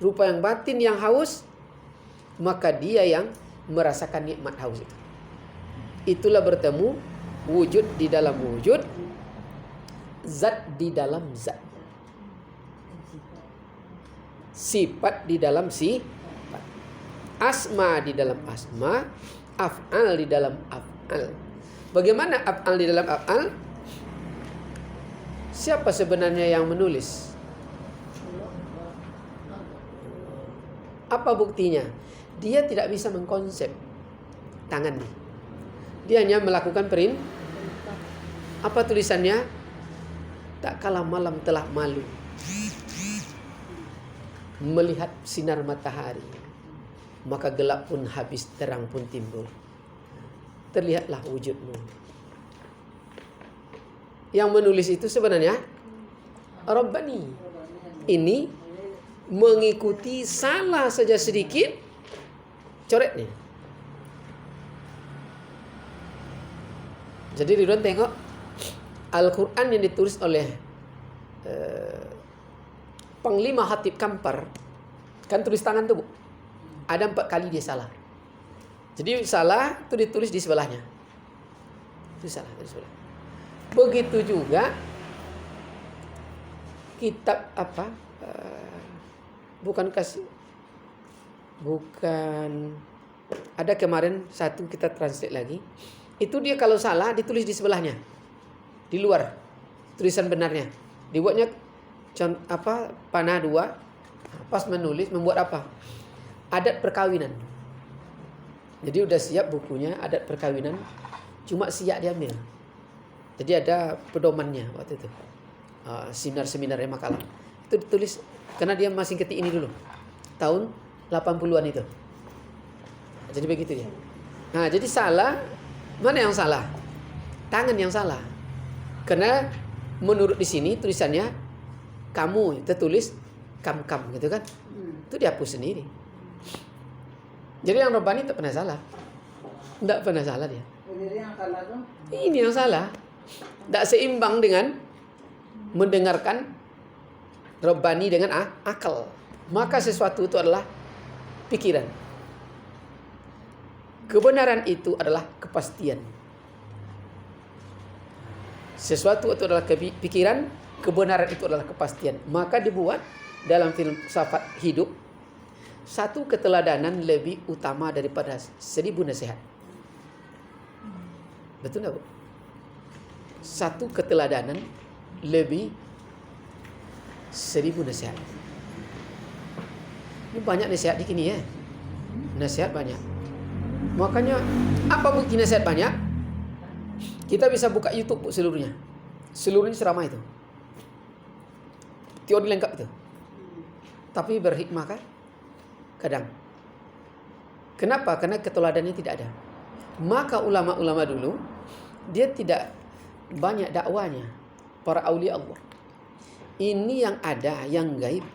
rupa yang batin yang haus, maka dia yang merasakan nikmat haus itu. Itulah bertemu wujud di dalam wujud, zat di dalam zat, sifat di dalam sifat, asma di dalam asma, af'al di dalam af'al. Bagaimana af'al di dalam af'al? Siapa sebenarnya yang menulis? Apa buktinya? Dia tidak bisa mengkonsep tangannya. Dia hanya melakukan perintah. Apa tulisannya? Tak kala malam telah malu melihat sinar matahari, maka gelap pun habis, terang pun timbul. Terlihatlah wujudmu. Yang menulis itu sebenarnya Rabbani. Ini mengikuti salah saja sedikit, coretnya. Jadi Ridwan tengok Al-Quran yang ditulis oleh Panglima Khatib Kampar, kan tulis tangan tuh, Bu. Ada 4 kali dia salah. Jadi salah itu ditulis di sebelahnya. Itu salah di sebelah. Begitu juga kitab apa? Bukan ada kemarin satu kita translate lagi. Itu dia kalau salah ditulis di sebelahnya, di luar tulisan benarnya. Dibuatnya panah 2. Pas menulis membuat apa? Adat perkawinan. Jadi udah siap bukunya adat perkawinan, cuma siap diambil. Jadi ada pedomannya waktu itu. Seminar-seminarnya makalah. Itu ditulis karena dia masih ketik ini dulu. Tahun 80-an itu. Jadi begitu dia. Nah, jadi salah. Mana yang salah? Tangan yang salah. Karena menurut di sini tulisannya kamu, itu tulis kam gitu kan. Itu dihapus sendiri. Jadi yang Rabbani tak pernah salah. Tidak pernah salah dia. Ini yang salah. Tidak seimbang dengan mendengarkan Rabbani dengan akal. Maka sesuatu itu adalah pikiran. Kebenaran itu adalah kepastian. Sesuatu itu adalah pikiran, kebenaran itu adalah kepastian. Maka dibuat dalam filsafat hidup, satu keteladanan lebih utama daripada 1000 nasihat. Betul tak, Bu? Satu keteladanan lebih 1000 nasihat. Ini banyak nasihat di sini ya. Nasihat banyak. Makanya apa bukti nasihat banyak? Kita bisa buka YouTube seluruhnya. Seluruhnya ceramah itu. Teori lengkap itu. Tapi berhikmah kan? Kadang. Kenapa? Karena keteladanan tidak ada. Maka ulama-ulama dulu dia tidak banyak dakwanya, para aulia Allah. Ini yang ada, yang gaib.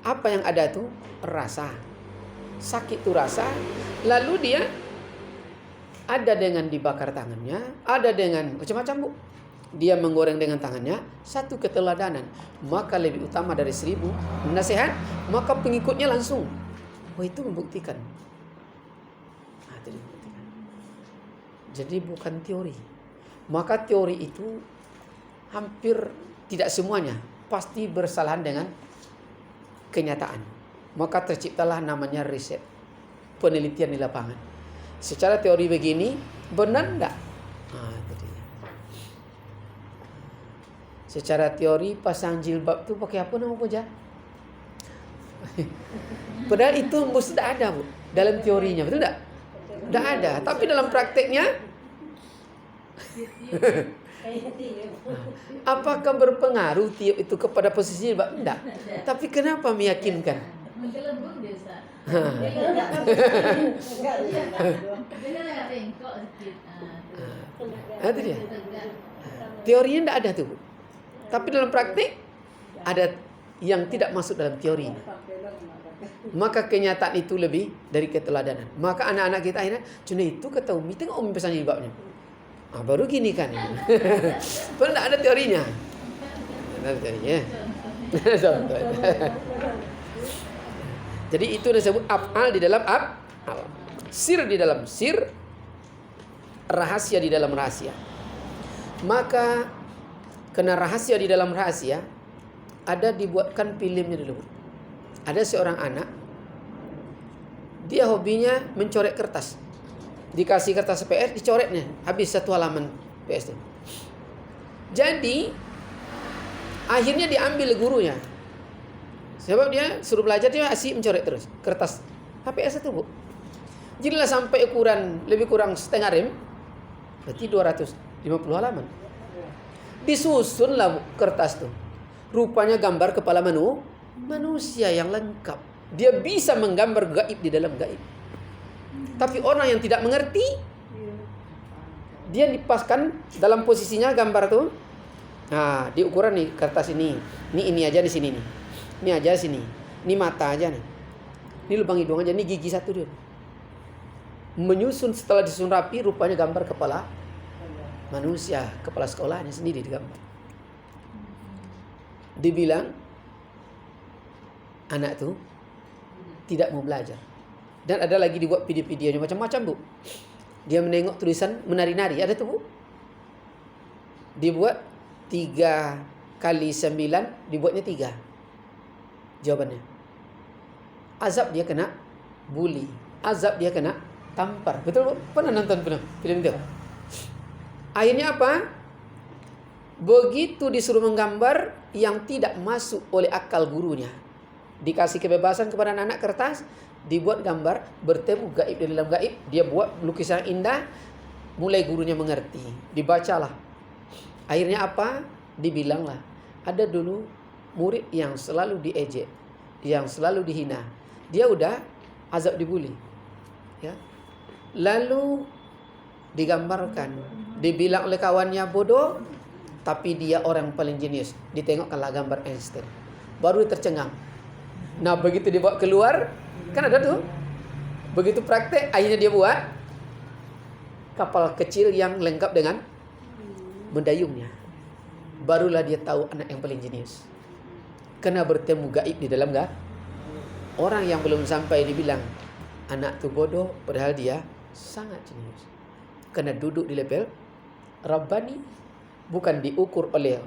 Apa yang ada tuh? Rasa. Sakit tuh rasa. Lalu dia ada dengan dibakar tangannya, ada dengan macam-macam, Bu. Dia menggoreng dengan tangannya, satu keteladanan. Maka lebih utama dari 1000 nasihat, maka pengikutnya langsung. Oh, itu membuktikan. Nah, itu dibuktikan. Jadi bukan teori. Maka teori itu hampir tidak semuanya pasti bersalahan dengan kenyataan. Maka terciptalah namanya riset, penelitian di lapangan. Secara teori begini, benar enggak? Nah, itu dia. Secara teori pasang jilbab itu pakai apa nama puja? Padahal itu mesti tidak ada, Bu, dalam teorinya, betul enggak? Tidak ada, tapi dalam prakteknya apakah berpengaruh tiup itu kepada posisi jilbab? Tidak. Tapi kenapa meyakinkan? Itu dia. Teorinya tidak ada tuh, Bu. Tapi dalam praktik ada yang tidak masuk dalam teori. Maka kenyataan itu lebih dari keteladanan. Maka anak-anak kita akhirnya, cuma itu kata Umi, tengok Umi pesan jilbabnya. Baru gini kan. Padahal tidak ada teorinya. Tidak ada teorinya. Jadi itu disebut af'al di dalam af'al. Sir di dalam sir, rahasia di dalam rahasia. Maka karena rahasia di dalam rahasia, ada dibuatkan filmnya dulu. Ada seorang anak, dia hobinya mencoret kertas. Dikasih kertas PS, dicoretnya. Habis 1 halaman PS itu. Jadi akhirnya diambil gurunya. Sebab dia suruh belajar, dia asik mencoret terus kertas HPS itu, Bu. Jadilah sampai ukuran lebih kurang setengah rem, berarti 250 halaman. Disusunlah, Bu, kertas itu. Rupanya gambar kepala manusia yang lengkap. Dia bisa menggambar gaib di dalam gaib. Tapi orang yang tidak mengerti, dia dipaskan dalam posisinya gambar tuh. Nah, di ukuran nih kertas ini. Ini aja di sini nih. Ini aja sini. Ini mata aja nih. Ini lubang hidung aja, ini gigi 1 dia. Menyusun, setelah disusun rapi, rupanya gambar kepala manusia, kepala sekolahnya sendiri digambar. Dibilang anak tuh tidak mau belajar. Dan ada lagi dibuat video-videonya macam-macam, Bu. Dia menengok tulisan menari-nari, ada tuh, Bu. Dibuat 3 kali 9, dibuatnya 3. Jawabannya. Azab dia kena bully. Azab dia kena tampar. Betul, Bu? Pernah nonton film itu? Akhirnya apa? Begitu disuruh menggambar yang tidak masuk oleh akal gurunya. Dikasih kebebasan kepada anak kertas, dibuat gambar, bertemu gaib di dalam gaib, dia buat lukisan indah, mulai gurunya mengerti. Dibacalah. Akhirnya apa? Dibilanglah, ada dulu murid yang selalu diejek, yang selalu dihina. Dia udah azab dibully. Ya. Lalu digambarkan, dibilang oleh kawannya bodoh, tapi dia orang paling jenius. Ditengokkanlah gambar Einstein. Baru tercengang. Nah, begitu dibawa keluar, kan ada tuh. Begitu praktek, akhirnya dia buat kapal kecil yang lengkap dengan mendayungnya. Barulah dia tahu anak yang paling jenius. Karena bertemu gaib di dalam orang yang belum sampai dibilang anak tu bodoh, padahal dia sangat jenius. Karena duduk di level Rabbani, bukan diukur oleh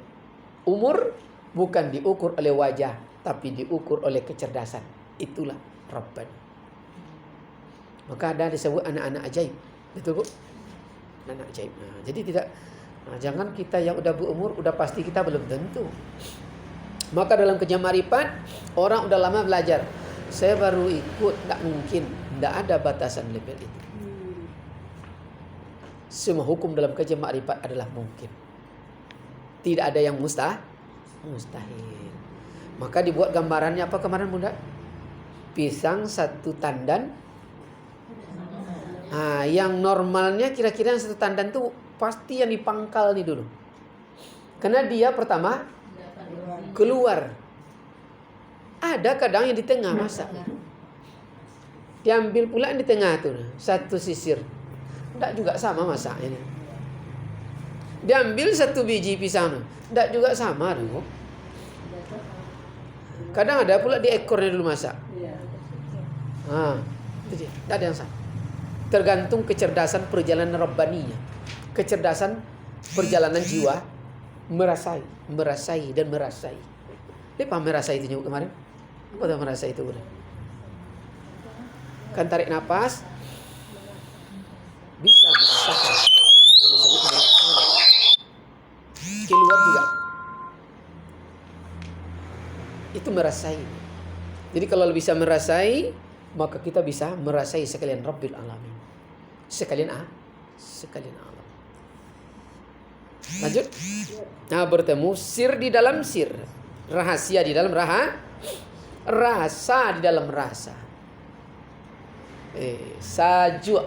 umur, bukan diukur oleh wajah, tapi diukur oleh kecerdasan. Itulah Rabbani. Maka ada disebut anak-anak ajaib. Betul, Bu? Anak ajaib. Nah, jadi tidak, jangan kita yang udah berumur, udah pasti kita belum tentu. Maka dalam Keja Ma'rifat, orang udah lama belajar. Saya baru ikut, tak mungkin. Tidak ada batasan level itu. Semua hukum dalam Keja Ma'rifat adalah mungkin. Tidak ada yang mustahil. Maka dibuat gambarannya apa kemarin, Bunda? Pisang 1 tandan. Nah, yang normalnya kira-kira yang 1 tandan tuh pasti yang dipangkal nih dulu. Karena dia pertama keluar. Ada kadang yang di tengah masak. Diambil pula yang di tengah tuh, 1 sisir. Tidak juga sama masaknya. Diambil 1 biji pisang, tidak juga sama tuh. Kadang ada pula di ekornya dulu masak. Tidak ada yang sama. Tergantung kecerdasan perjalanan Rabbaninya. Kecerdasan perjalanan jiwa merasai dan merasai. Lepas merasai itu kemarin. Apa tuh merasai itu? Kan tarik nafas, bisa merasakan. Disebut merasai. Keluar juga. Itu merasai. Jadi kalau bisa merasai, maka kita bisa merasai sekalian Rabbil Alamin. Sekalian alam. Lanjut. Nah, bertemu sir di dalam sir. Rahasia di dalam rasa di dalam rasa. Sajuk.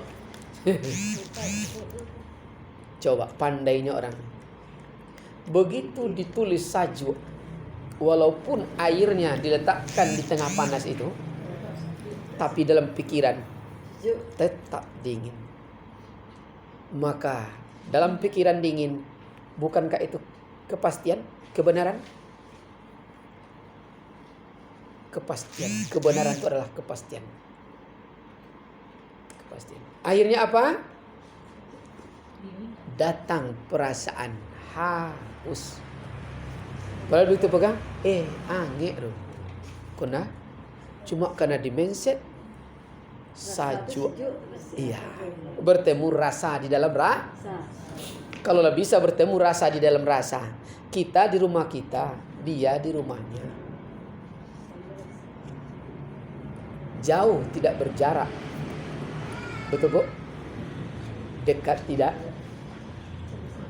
Coba pandainya orang. Begitu ditulis sajuk, walaupun airnya diletakkan di tengah panas itu, tapi dalam pikiran tetap dingin. Maka dalam pikiran dingin, bukankah itu kepastian, kebenaran? kepastian. Kebenaran itu adalah kepastian. Kepastian. Akhirnya apa? Datang perasaan haus. Kalau itu pegang, angin tu. Kena cuma karena di mindset sajuk. Iya, bertemu rasa di dalam rasa. Kalau bisa bertemu rasa di dalam rasa, kita di rumah kita, dia di rumahnya. Jauh tidak berjarak. Betul, Bu? Dekat tidak.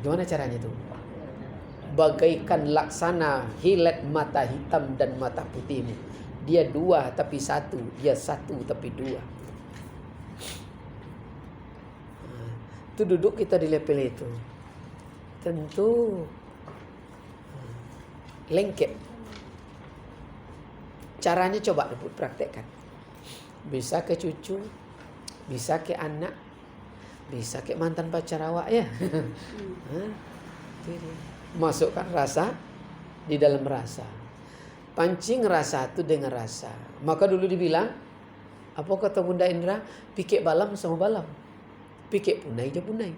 Gimana caranya itu? Bagaikan laksana hilat mata hitam dan mata putihmu. Dia dua tapi satu, dia satu tapi dua. Itu duduk kita di level itu. Tentu lengket. Caranya coba praktekkan. Bisa ke cucu, bisa ke anak, bisa ke mantan pacar awak ya. Masukkan rasa di dalam rasa. Pancing rasa itu dengan rasa. Maka dulu dibilang, apa kata Bunda Indra? Pikir balam sama balam. Pikir punai je punai.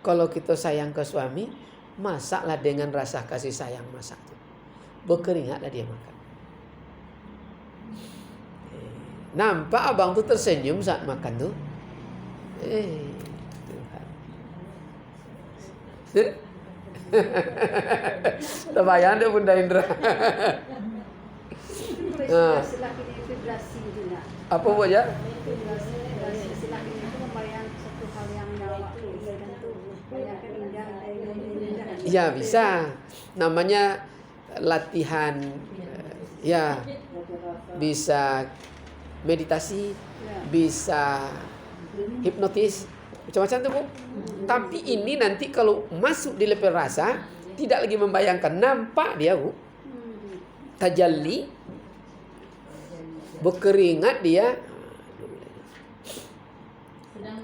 Kalau kita sayang ke suami, masaklah dengan rasa kasih sayang masak tu. Berkeringatlah dia makan. Nampak abang tu tersenyum saat makan tu. Tuhan. Terbayang dia Bunda Indra. Apa buat ya? Ya bisa. Namanya latihan. Ya. Bisa meditasi, bisa hipnotis, macam-macam tu, Bu. Tapi ini nanti kalau masuk di level rasa, tidak lagi membayangkan, nampak dia, Bu. Tajalli, berkeringat dia. Sedang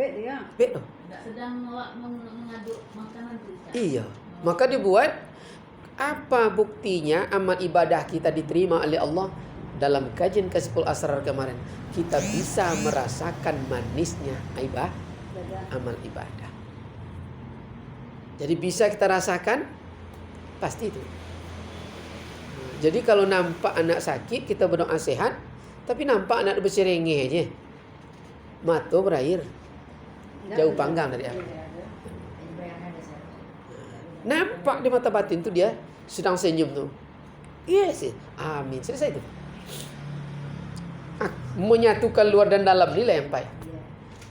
pet dia. Pet tu. Sedang mengaduk makanan tu. Iya. Maka dibuat apa buktinya amal ibadah kita diterima oleh Allah? Dalam kajian Kasiful Asrar kemarin, kita bisa merasakan manisnya amal ibadah. Jadi bisa kita rasakan, pasti itu. Jadi kalau nampak anak sakit, kita berdoa sehat, tapi nampak anak berserengeh aja, mata berair, jauh panggang dari apa. Nampak di mata batin tu dia sedang senyum tu. Yes, amin. Selesai tu. Menyatukan luar dan dalam ni lah yang baik.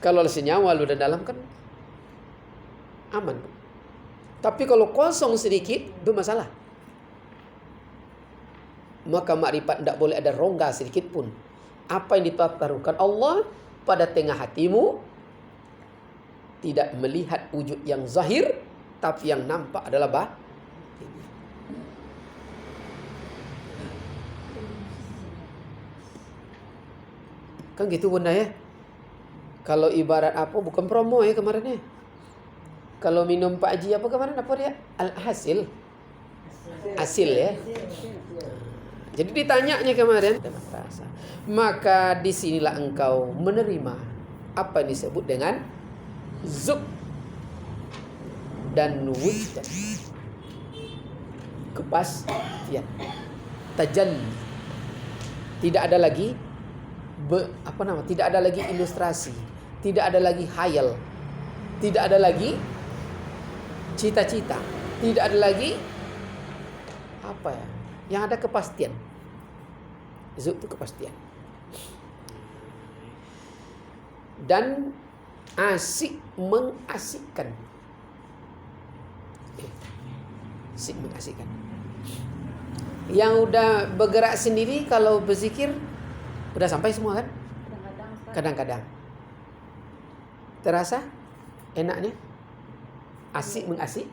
Kalau senyawa luar dan dalam kan aman. Tapi kalau kosong sedikit, itu masalah. Maka makrifat tidak boleh ada rongga sedikit pun. Apa yang ditaruhkan Allah pada tengah hatimu, tidak melihat wujud yang zahir, tapi yang nampak adalah batin. Kan gitu Bunda ya. Kalau ibarat apa, bukan promo ya kemarin ya. Kalau minum Pak Haji apa kemarin, apa dia? Al-hasil. Hasil ya. Jadi ditanyanya kemarin, maka disinilah engkau menerima apa yang disebut dengan zuk dan wujud. Kepastian. Tajalli. Tidak ada lagi tidak ada lagi ilustrasi, tidak ada lagi khayal, tidak ada lagi cita-cita, tidak ada lagi apa ya? Yang ada kepastian. Zuk itu kepastian. Dan asik mengasikkan. Asik mengasikkan. Yang udah bergerak sendiri kalau berzikir udah sampai semua kan? Kadang-kadang. Terasa enaknya? Asik mengasik?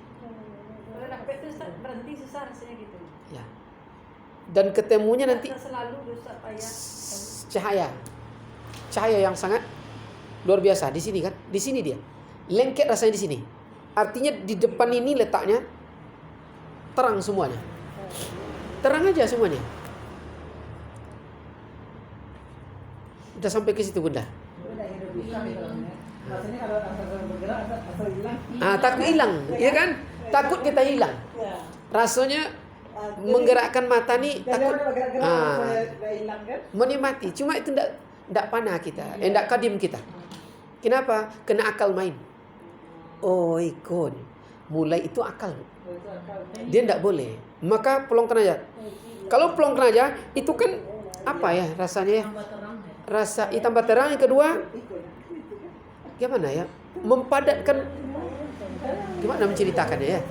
Kalau dapat tu berhenti susah rasanya gitu. Ya. Dan ketemunya nanti selalu dosa payah. Cahaya yang sangat luar biasa di sini kan? Di sini dia. Lengket rasanya di sini. Artinya di depan ini letaknya terang semuanya. Terang aja semuanya. Udah sampai ke situ bunda. Udah hidup bisa gitu kan ya. Maksudnya kalau bergerak atau hilang. Takut hilang, ya kan? Takut kita hilang. Ya. Rasanya Jadi- menggerakkan mata nih Jadi takut orang bergerak-gerak udah hilang kan? menikmati. Cuma itu ndak panah kita, ndak kadim kita. Kenapa? Kena akal main. Oh ikut. Mulai itu akal. Oh, itu akal. Dia ndak boleh. Maka pelongkan aja. Kalau pelongkan aja itu kan apa ya rasanya ya? Tambah terang ya. Rasa tambah terang. Yang kedua gimana ya? Mempadatkan. Gimana menceritakannya ya?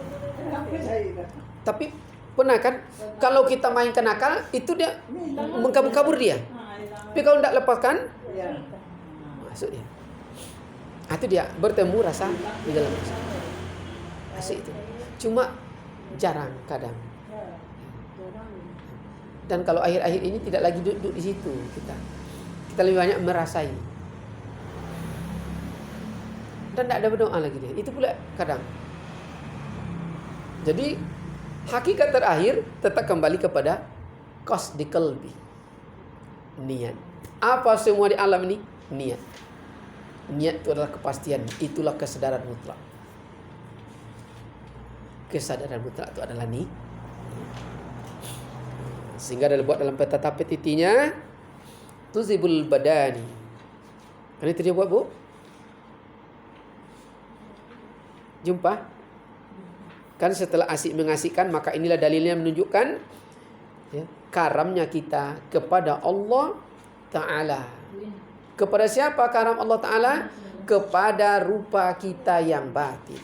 Tapi pernah kan kalau kita mainkan akal itu dia mengkabur-kabur dia. Tapi kalau tidak lepaskan Ya. masuk dia. Itu dia bertemu rasa di dalam rasa. Asik itu. Cuma jarang kadang. Dan kalau akhir-akhir ini tidak lagi duduk di situ kita. Kita lebih banyak merasai. Dan tidak ada berdoa lagi dia. Itu pula kadang. Jadi hakikat terakhir tetap kembali kepada qasdi qalbi. Niat. Apa semua di alam ini? Niat. Niat itu adalah kepastian. Itulah kesadaran mutlak. Kesadaran mutlak itu adalah niat. Sehingga dalam peta tapet titinya tuzibul badani. Kan itu dia buat bu? Jumpa? Kan setelah asik mengasihkan, maka inilah dalilnya menunjukkan ya, karamnya kita kepada Allah Ta'ala. Kepada siapa karam Allah Ta'ala? Kepada rupa kita yang batin.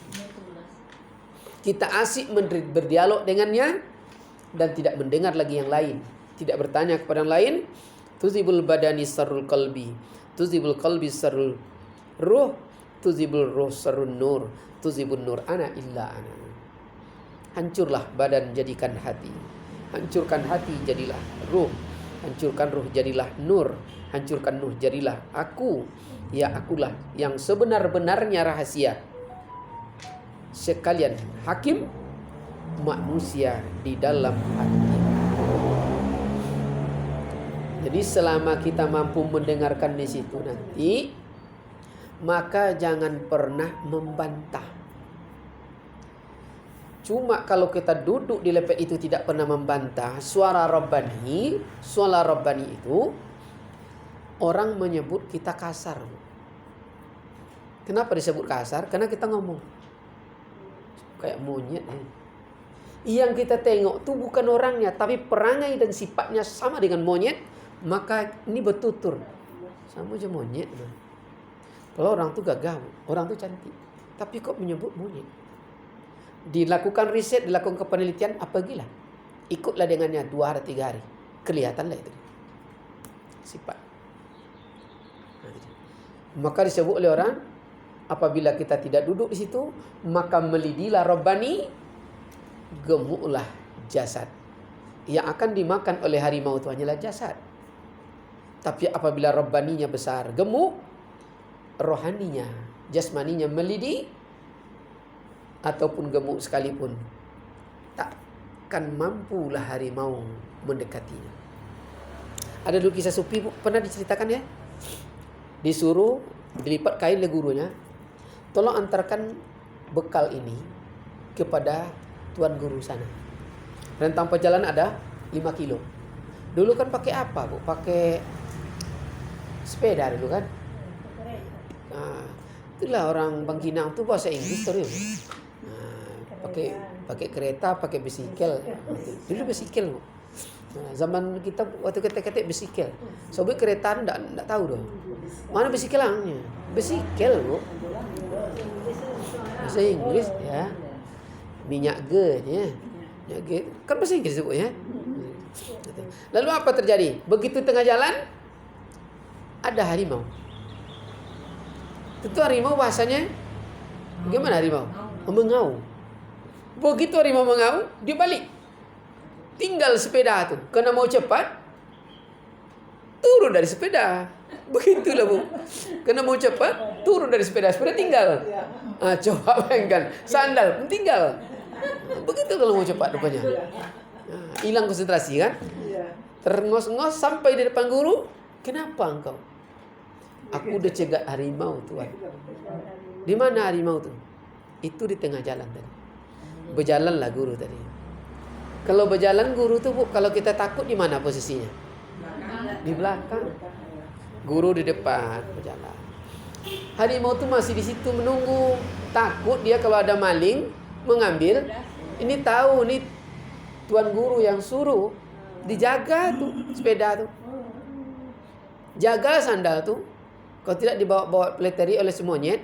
Kita asik berdialog dengannya dan tidak mendengar lagi yang lain, tidak bertanya kepada yang lain. Tuzibul badani sarrul qalbi, tuzibul qalbi sarrul ruh, tuzibul ruh sarrul nur, tuzibul nur ana illa ana. Hancurlah badan, jadikan hati. Hancurkan hati, jadilah ruh. Hancurkan ruh, jadilah nur. Hancurkan nur, jadilah aku. Ya akulah yang sebenar-benarnya rahasia. Sekalian hakim manusia di dalam hati. Jadi selama kita mampu mendengarkan di situ nanti, maka jangan pernah membantah. Cuma kalau kita duduk di lepet itu tidak pernah membantah, suara Rabbani itu orang menyebut kita kasar. Kenapa disebut kasar? Karena kita ngomong kayak monyet. Yang kita tengok tuh bukan orangnya, tapi perangai dan sifatnya sama dengan monyet, maka ini bertutur sama aja monyet. Kalau orang tuh gagah, orang tuh cantik, tapi kok menyebut monyet? Dilakukan riset, dilakukan penelitian, apa gila? Ikutlah dengannya 2 hari 3 hari, kelihatanlah itu sifat. Maka disebut oleh orang, apabila kita tidak duduk di situ, maka melidilah Rabbani, gemuklah jasad. Yang akan dimakan oleh harimau itu hanyalah jasad. Tapi apabila Rabbaninya besar, gemuk, rohaninya, jasmaninya melidi, ataupun gemuk sekalipun, takkan mampulah harimau mendekatinya. Ada dulu kisah Supi, pernah diceritakan ya? Disuruh dilipat kain oleh gurunya, tolong antarkan bekal ini kepada tuan guru sana. Rentang perjalanan ada 5 kilo. Dulu kan pakai apa bu? Pakai sepeda dulu kan. Itulah orang Bangkinang tuh bahasa Inggris terus. Pakai kereta, pakai bisikel. Dulu bisikel bu. Zaman kita waktu ketek-ketek bisikel. Sobat kereta enggak tahu dong. Mana bisikelnya? Bisikel bu. Bahasa Inggris ya. Minyak ge ya. Minyak ge kan bahasa Inggris sebutnya. Lalu apa terjadi? Begitu tengah jalan ada harimau. Tentu harimau bahasanya bagaimana harimau? Mengau. Begitu harimau mengau, dia balik. Tinggal sepeda tuh. Karena mau cepat, turun dari sepeda. Begitulah bu. Karena mau cepat, turun dari sepeda. Sepeda tinggal. Coba bayangkan. Sandal tinggal. Begitu kalau mau cepat rupanya. Hilang konsentrasi kan. Terngos-ngos sampai di depan guru. Kenapa engkau? Aku udah cegat harimau tuan. Di mana harimau tuh? Itu di tengah jalan tadi. Berjalanlah guru tadi. Kalau berjalan guru tuh Bu, kalau kita takut di mana posisinya? Di belakang. Guru di depan berjalan. Harimau tuh masih di situ menunggu. Takut dia kalau ada maling mengambil. Ini tahu nih tuan guru yang suruh dijaga tuh sepeda tuh. Jaga sandal tuh. Kalau tidak dibawa-bawa peleteri oleh si monyet.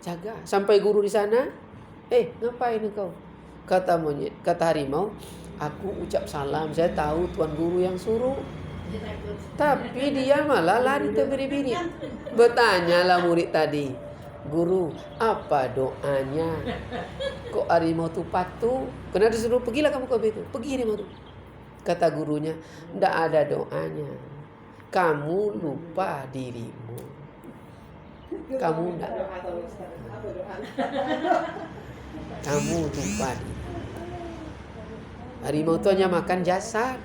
Jaga. Sampai guru di sana. Ngapain kau? Kata monyet, kata harimau, aku ucap salam. Saya tahu tuan guru yang suruh. Tapi dia malah lari terbiri-biri. Bertanyalah murid tadi, guru, apa doanya? Kok harimau tu patuh? Kena disuruh, pergilah kamu ke itu. Pergi harimau tu. Kata gurunya, tidak ada doanya. Kamu lupa dirimu. Kamu tidak. Kamu lupa diri. Harimau itu hanya makan jasad.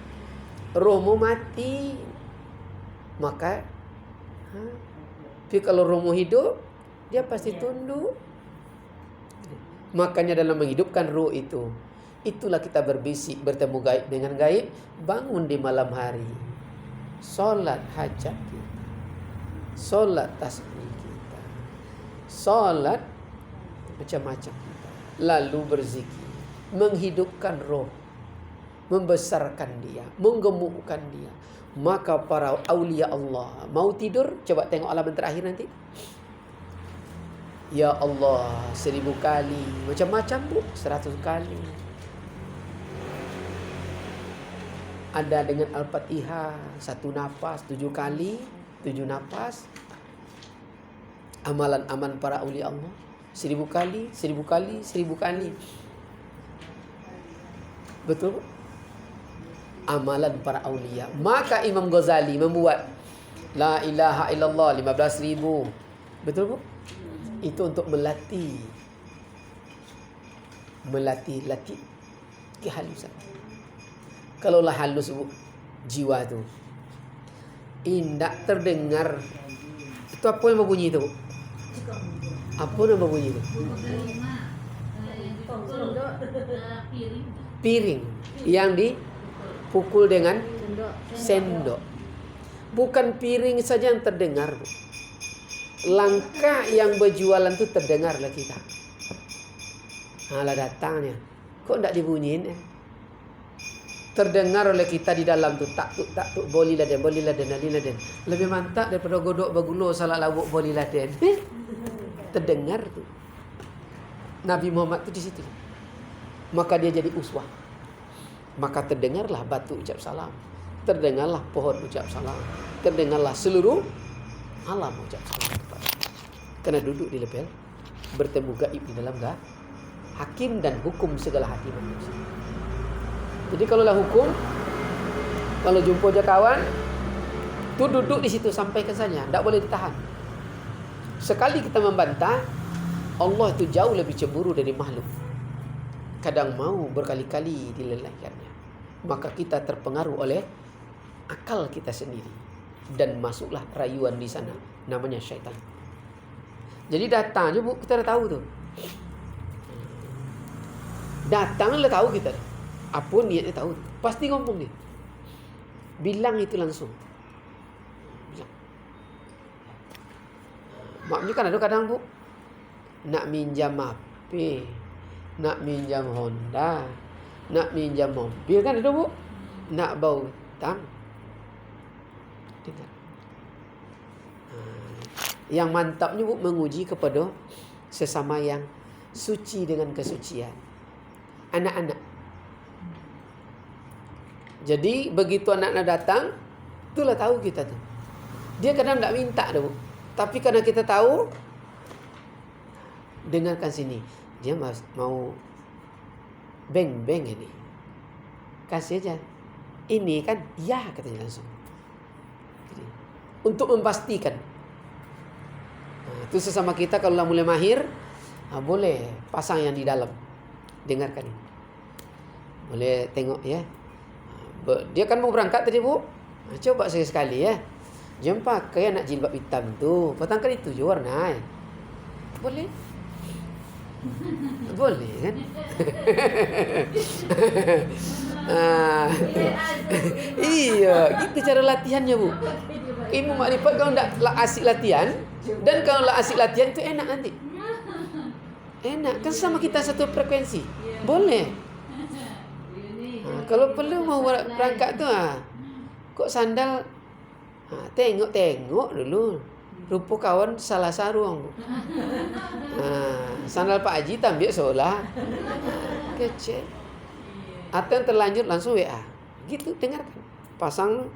Romo mati. Maka tapi kalau romo hidup, dia pasti tunduk. Makanya dalam menghidupkan ruh itu, itulah kita berbisik, bertemu gaib dengan gaib. Bangun di malam hari, solat hajat kita, solat tasbih kita, solat macam-macam kita, lalu berzikir, menghidupkan roh, membesarkan dia, menggemukkan dia. Maka para aulia Allah mau tidur, coba tengok alaman terakhir nanti. Ya Allah 1000 kali, macam-macam Bu, 100 kali. Ada dengan Al-Fatihah 1 nafas 7 kali, 7 nafas. Amalan-amalan para aulia Allah 1000 kali, 1000 kali, 1000 kali. Betul Bu? Amalan para aulia. Maka Imam Ghazali membuat La ilaha illallah 15.000. Betul Bu? Itu untuk melatih kehalusan. Kalaulah halus Bu, jiwa tu indak terdengar. Itu apa yang berbunyi itu Bu? Apa yang berbunyi itu? Piring yang dipukul dengan sendok. Bukan piring saja yang terdengar Bu. Langkah yang berjualan tu terdengarlah kita. Lah datangnya. Kok tak dibunyiin? Terdengar oleh kita di dalam tu. Tak tu boli laden. Lebih mantap daripada godok bergulur salat lawuk boli laden. Terdengar tu. Nabi Muhammad tu di situ. Maka dia jadi uswah. Maka terdengarlah batu ucap salam. Terdengarlah pohon ucap salam. Terdengarlah seluruh alam ucap salam kepada. Karena duduk di level bertemu gaib di dalam hakim dan hukum segala hati manusia. Jadi kalaulah hukum, kalau jumpa je kawan, tu duduk di situ sampaikan saja, tak boleh ditahan. Sekali kita membantah, Allah itu jauh lebih cemburu dari makhluk. Kadang mau berkali-kali dilelahkannya. Maka kita terpengaruh oleh akal kita sendiri. Dan masuklah rayuan di sana. Namanya syaitan. Jadi datang je Bu, kita dah tahu tu. Datang dah tahu kita. Apa niatnya tahu. Pasti ngomong dia. Bilang itu langsung. Bilang. Maknanya kan ada kadang Bu, nak minjam HP, nak minjam Honda, nak minjam mobil kan ada Bu. Nak bawa hutang. Dengar. Yang mantapnya Bu, menguji kepada sesama yang suci dengan kesucian. Anak-anak. Jadi begitu anak-anak datang, itulah tahu kita tu. Dia kadang tak minta dah Bu. Tapi karena kita tahu, dengarkan sini. Dia mau beng-beng ini. Kasih aja. Ini kan, ya katanya langsung. Jadi, untuk memastikan. Itu sesama kita kalau mulai mahir, boleh pasang yang di dalam. Dengarkan ini. Boleh tengok ya. Dia kan mau berangkat tadi Bu. Coba sekali ya. Jangan pakai anak jilbab hitam tu. Patangkan itu je warna. Boleh? Boleh kan? Iya, gitu cara latihannya, Bu. Ilmu makrifat kalau tidak asik latihan, dan kalau asik latihan itu enak nanti. Enak, kan sama kita satu frekuensi. Boleh. Kalau perlu mau berangkat tu, kok sandal, tengok dulu. Rupa kawan salah sarung. Sandal Pak Haji tak ambil seolah. Kecil. Atau yang terlanjur langsung WA. Gitu, dengarkan. Pasang,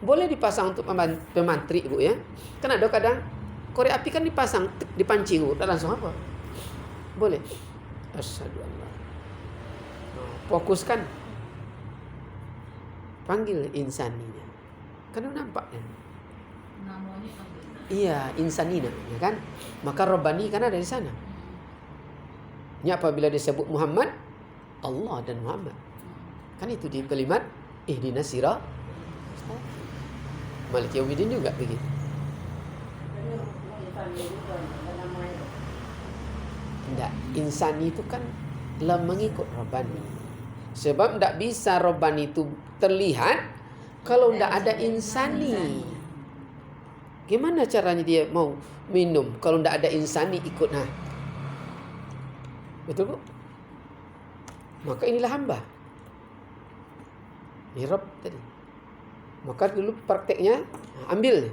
boleh dipasang untuk pemantri, Bu ya. Kan ada kadang korek api kan dipasang, dipancing, Bu. Dan langsung apa? Boleh. Asyhadu an la. Fokuskan. Panggil insaninya. Kan nampak kan? Namanya apa? Iya, insani namanya kan. Maka Rabbani kan ada di sana. Nya apabila disebut Muhammad, Allah dan Muhammad. Kan itu di kalimat ihdinas siratal Maliki Yaumiddin juga begitu. Tidak, insani itu kan dalam mengikut Rabbani. Sebab tidak bisa Rabbani itu terlihat kalau tidak ada insani. Gimana caranya dia mau minum kalau tidak ada insani ikut? Betul, Bu? Maka inilah hamba. Ini Rabb tadi. Maka dulu prakteknya ambil.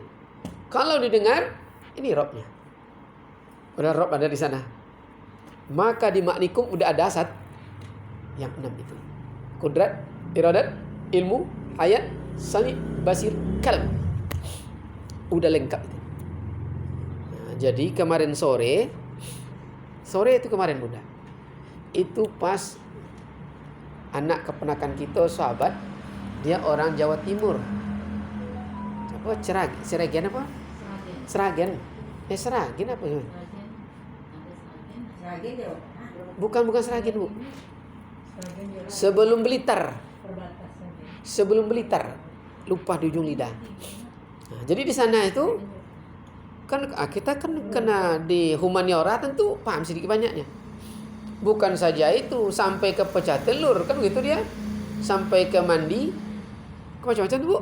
Kalau didengar, ini Rabbnya. Udah Rabb ada di sana. Maka di maknikum udah ada asat yang 6 itu. Kudrat, iradat, ilmu, hayat, sami, basir, kalam. Udah lengkap itu. Jadi kemarin sore itu kemarin Bunda. Itu pas anak keponakan kita sahabat, dia orang Jawa Timur. Apa Seragen apa? Seragen. Seragen apa? Bukan Seragen, Bu. Sebelum Blitar. Lupa di ujung lidah. Jadi di sana itu kan kita kan kena di humaniora tentu paham sedikit banyaknya. Bukan saja itu, sampai ke pecah telur kan begitu dia. Sampai ke mandi, ke macam-macam tuh, Bu.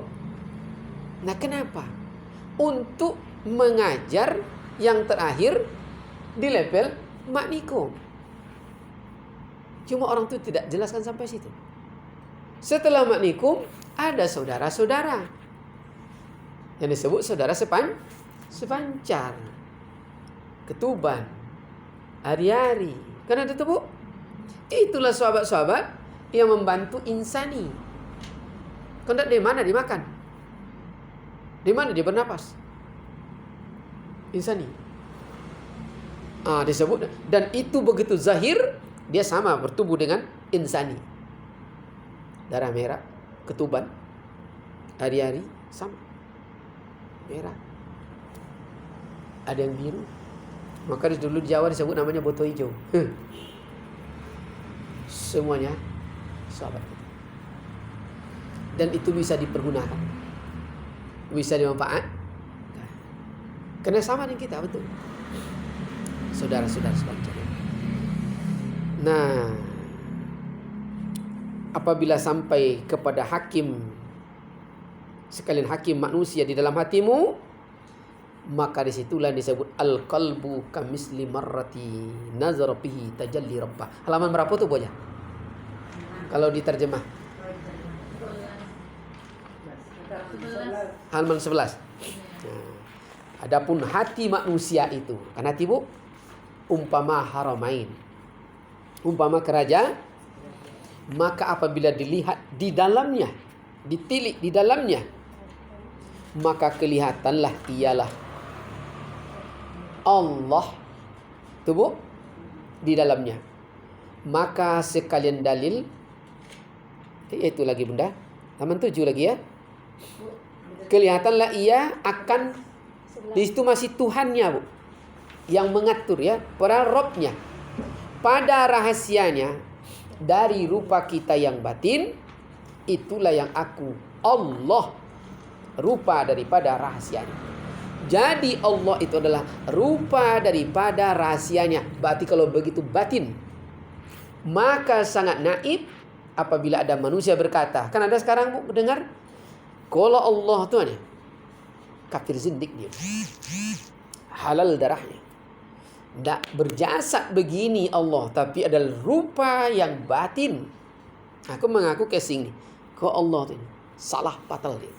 Nah, kenapa? Untuk mengajar yang terakhir di level maknikum. Cuma orang itu tidak jelaskan sampai situ. Setelah maknikum ada saudara-saudara yang disebut saudara sepancar, ketuban, hari-hari. Kan ada tuh, Bu. Itulah sahabat-sahabat yang membantu insani. Kan di mana dimakan? Di mana dia bernapas? Insani. Disebut, dan itu begitu zahir, dia sama bertubuh dengan insani. Darah merah, ketuban, hari-hari sama. Merah. Ada yang biru. Maka dulu di Jawa disebut namanya boto hijau. Semuanya sahabat kita. Dan itu bisa dipergunakan, bisa dimanfaatkan. Karena sama dengan kita, betul. Saudara-saudara sekalian. Nah, apabila sampai kepada hakim, sekalian hakim manusia di dalam hatimu, maka disitulah disebut al-qalbu kamisli marrati nazara fihi tajalli rabbah. Halaman berapa tuh, Bu, aja? Kalau diterjemah. Halaman 11. Nah, adapun hati manusia itu, kan hati, Bu, umpama haramain, umpama kerajaan, maka apabila dilihat di dalamnya, ditilik di dalamnya, maka kelihatanlah ialah Allah, tubuh di dalamnya. Maka sekalian dalil, itu lagi Bunda, halaman 7 lagi ya. Kelihatanlah ia akan, di situ masih Tuhannya, Bu, yang mengatur ya, para Robnya. Pada rahasianya dari rupa kita yang batin, itulah yang aku Allah rupa daripada rahasianya. Jadi Allah itu adalah rupa daripada rahasianya. Berarti kalau begitu batin, maka sangat naib apabila ada manusia berkata, kan ada sekarang Bu mendengar, kalau Allah Tuhan ya, kafir zindik dia, halal darahnya, tidak berjasad begini Allah, tapi adalah rupa yang batin. Aku mengaku casing ni, kau Allah tu salah fatal dia.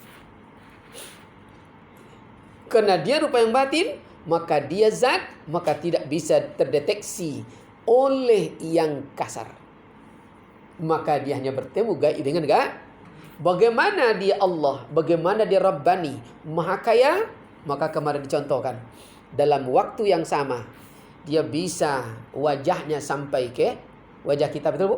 Karena dia rupa yang batin, maka dia zat, maka tidak bisa terdeteksi oleh yang kasar. Maka dia hanya bertemu gaib dengan gaib. Bagaimana dia Allah, bagaimana dia Rabbani, Maha Kaya. Maka kemarin dicontohkan, dalam waktu yang sama dia bisa wajahnya sampai ke wajah kita, betul Bu?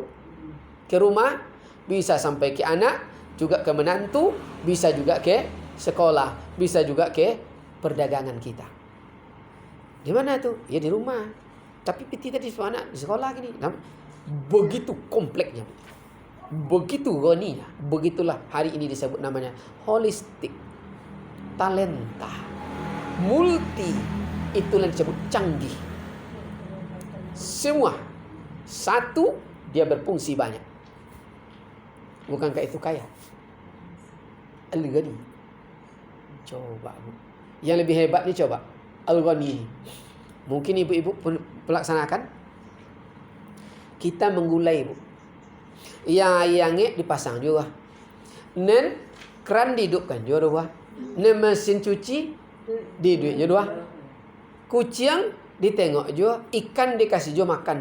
Ke rumah, bisa sampai ke anak, juga ke menantu, bisa juga ke sekolah, bisa juga ke perdagangan kita. Di mana tu? Ya di rumah. Tapi kita di anak di sekolah gini. Begitu kompleksnya. Begitu goninya. Begitulah hari ini disebut namanya holistik. Talenta. Multi. Itulah disebut canggih. Semua. Satu, dia berfungsi banyak. Bukankah itu kaya? Al-Ghani. Coba Bu. Yang lebih hebat ni coba. Al-Ghani. Mungkin ibu-ibu pelaksanakan. Kita menggulai Bu. Yang dipasang juga. Nen keran dihidupkan juga. Nen mesin cuci diduit juga. Kucing ditengok juga. Ikan dikasih juga makan.